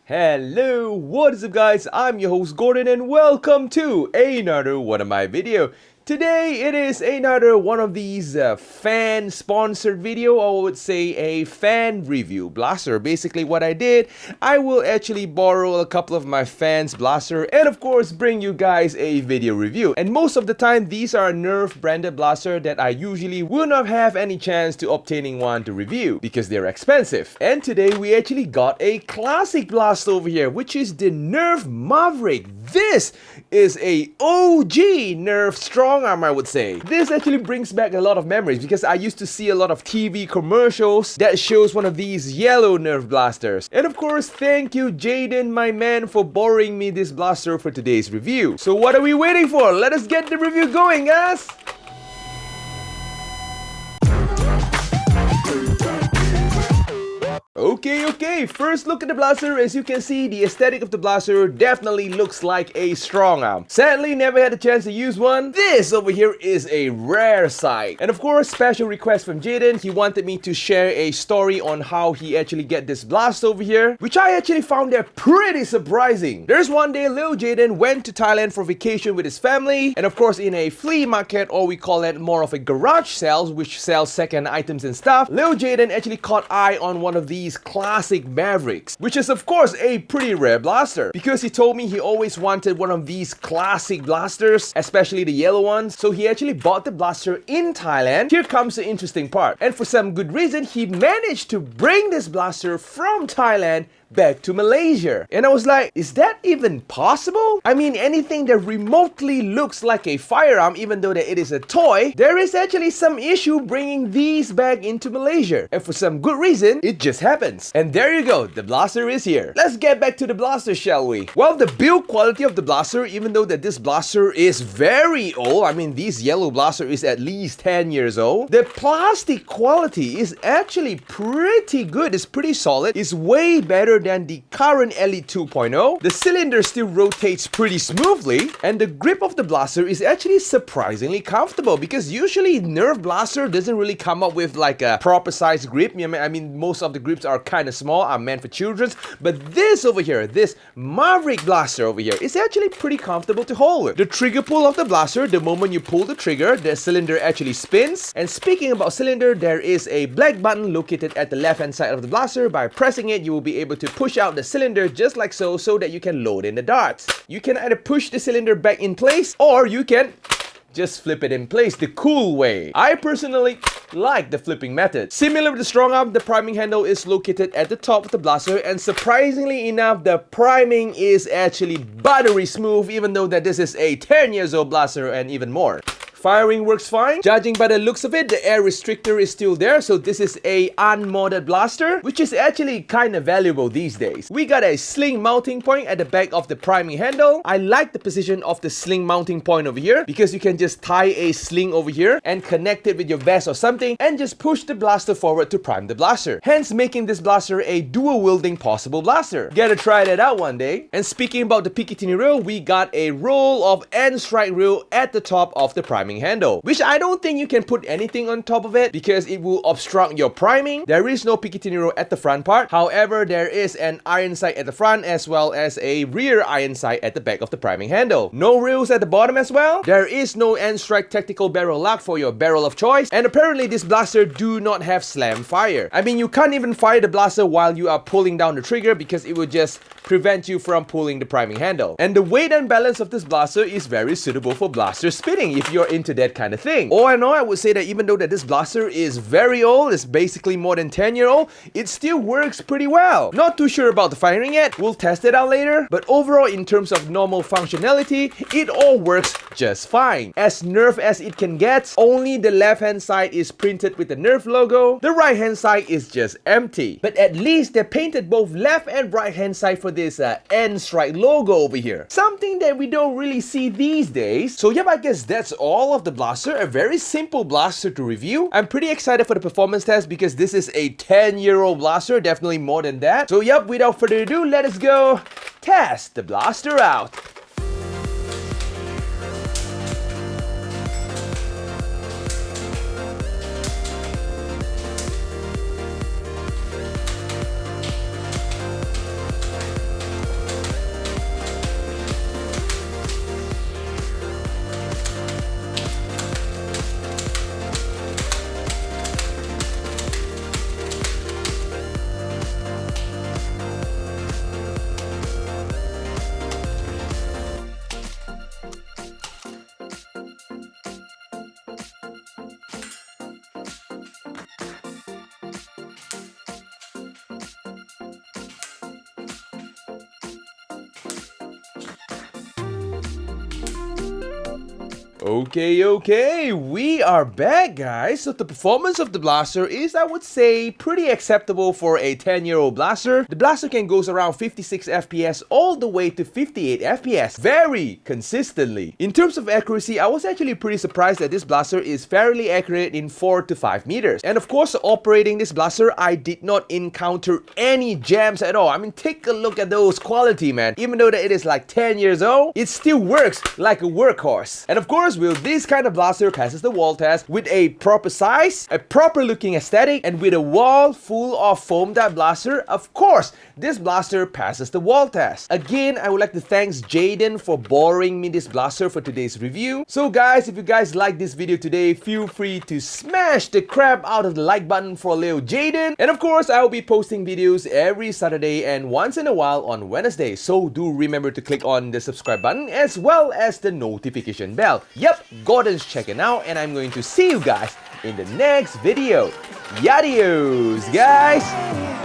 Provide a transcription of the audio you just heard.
Hello, what is up guys? I'm your host Gordon and welcome to another one of my video. Today it is another one of these fan sponsored video, or I would say a fan review blaster. Basically what I did, I will actually borrow a couple of my fans blaster and of course bring you guys a video review. And most of the time these are Nerf branded blaster that I usually will not have any chance to obtaining one to review because they're expensive. And today we actually got a classic blaster over here, which is the Nerf Maverick. This is a OG Nerf Strongarm, I would say. This actually brings back a lot of memories because I used to see a lot of TV commercials that shows one of these yellow Nerf blasters. And of course, thank you Jaden, my man, for borrowing me this blaster for today's review. So what are we waiting for? Let us get the review going, guys! Okay, first look at the blaster. As you can see, the aesthetic of the blaster definitely looks like a Strongarm. Sadly, never had a chance to use one. This over here is a rare sight. And of course, special request from Jaden. He wanted me to share a story on how he actually get this blast over here, which I actually found that pretty surprising. There's one day, Lil Jaden went to Thailand for vacation with his family, and of course, in a flea market, or we call it more of a garage sales, which sells second items and stuff, Lil Jaden actually caught eye on one of these classic Mavericks, which is of course a pretty rare blaster, because he told me he always wanted one of these classic blasters, especially the yellow ones. So he actually bought the blaster in Thailand. Here comes the interesting part, and for some good reason he managed to bring this blaster from Thailand back to Malaysia. And I was like, is that even possible? I mean, anything that remotely looks like a firearm, even though that it is a toy, there is actually some issue bringing these back into Malaysia. And for some good reason, it just happens. And there you go, the blaster is here. Let's get back to the blaster, shall we? Well, the build quality of the blaster, even though that this blaster is very old, I mean, this yellow blaster is at least 10 years old, the plastic quality is actually pretty good. It's pretty solid. It's way better than the current Elite 2.0. The cylinder still rotates pretty smoothly, and the grip of the blaster is actually surprisingly comfortable, because usually Nerf blaster doesn't really come up with like a proper size grip. I mean, most of the grips are kind of small, are meant for children's, but this over here, this Maverick blaster over here, is actually pretty comfortable to hold. The trigger pull of the blaster, the moment you pull the trigger, the cylinder actually spins. And speaking about cylinder, there is a black button located at the left hand side of the blaster. By pressing it, you will be able to push out the cylinder just like so that you can load in the darts. You can either push the cylinder back in place, or you can just flip it in place the cool way. I personally like the flipping method. Similar to the Strongarm, the priming handle is located at the top of the blaster, and surprisingly enough, the priming is actually buttery smooth, even though that this is a 10 years old blaster and even more. Firing works fine. Judging by the looks of it, the air restrictor is still there, so this is a unmodded blaster, which is actually kind of valuable these days. We got a sling mounting point at the back of the priming handle. I like the position of the sling mounting point over here, because you can just tie a sling over here and connect it with your vest or something and just push the blaster forward to prime the blaster, hence making this blaster a dual wielding possible blaster. Gotta try that out one day. And speaking about the Picatinny rail, we got a roll of end strike rail at the top of the priming handle, which I don't think you can put anything on top of it because it will obstruct your priming. There is no Picatinny rail at the front part. However, there is an iron sight at the front as well as a rear iron sight at the back of the priming handle. No rails at the bottom as well. There is no end strike tactical barrel lock for your barrel of choice, and apparently this blaster do not have slam fire. I mean, you can't even fire the blaster while you are pulling down the trigger because it will just prevent you from pulling the priming handle. And the weight and balance of this blaster is very suitable for blaster spinning if you're into that kind of thing. All in all, I would say that even though that this blaster is very old, it's basically more than 10-year-old, it still works pretty well. Not too sure about the firing yet, we'll test it out later, but overall in terms of normal functionality, it all works just fine. As Nerf as it can get, only the left hand side is printed with the Nerf logo, the right hand side is just empty. But at least they painted both left and right hand side for this end strike logo over here. Something that we don't really see these days. So yep, I guess that's all of the blaster. A very simple blaster to review. I'm pretty excited for the performance test because this is a 10-year-old blaster, definitely more than that. So yep, without further ado, let us go test the blaster out. Okay, we are back, guys. So the performance of the blaster is, I would say, pretty acceptable for a 10-year-old blaster. The blaster can go around 56 FPS all the way to 58 FPS, very consistently. In terms of accuracy, I was actually pretty surprised that this blaster is fairly accurate in 4 to 5 meters. And of course, operating this blaster, I did not encounter any jams at all. I mean, take a look at those quality, man. Even though that it is like 10 years old, it still works like a workhorse. And of course, will this kind of blaster passes the wall test with a proper size, a proper looking aesthetic, and with a wall full of foamed up blaster? Of course, this blaster passes the wall test. Again, I would like to thank Jaden for borrowing me this blaster for today's review. So guys, if you guys like this video today, feel free to smash the crap out of the like button for little Jaden. And of course, I will be posting videos every Saturday and once in a while on Wednesday. So do remember to click on the subscribe button as well as the notification bell. Yep, Gordon's checking out, and I'm going to see you guys in the next video. Yadios, guys!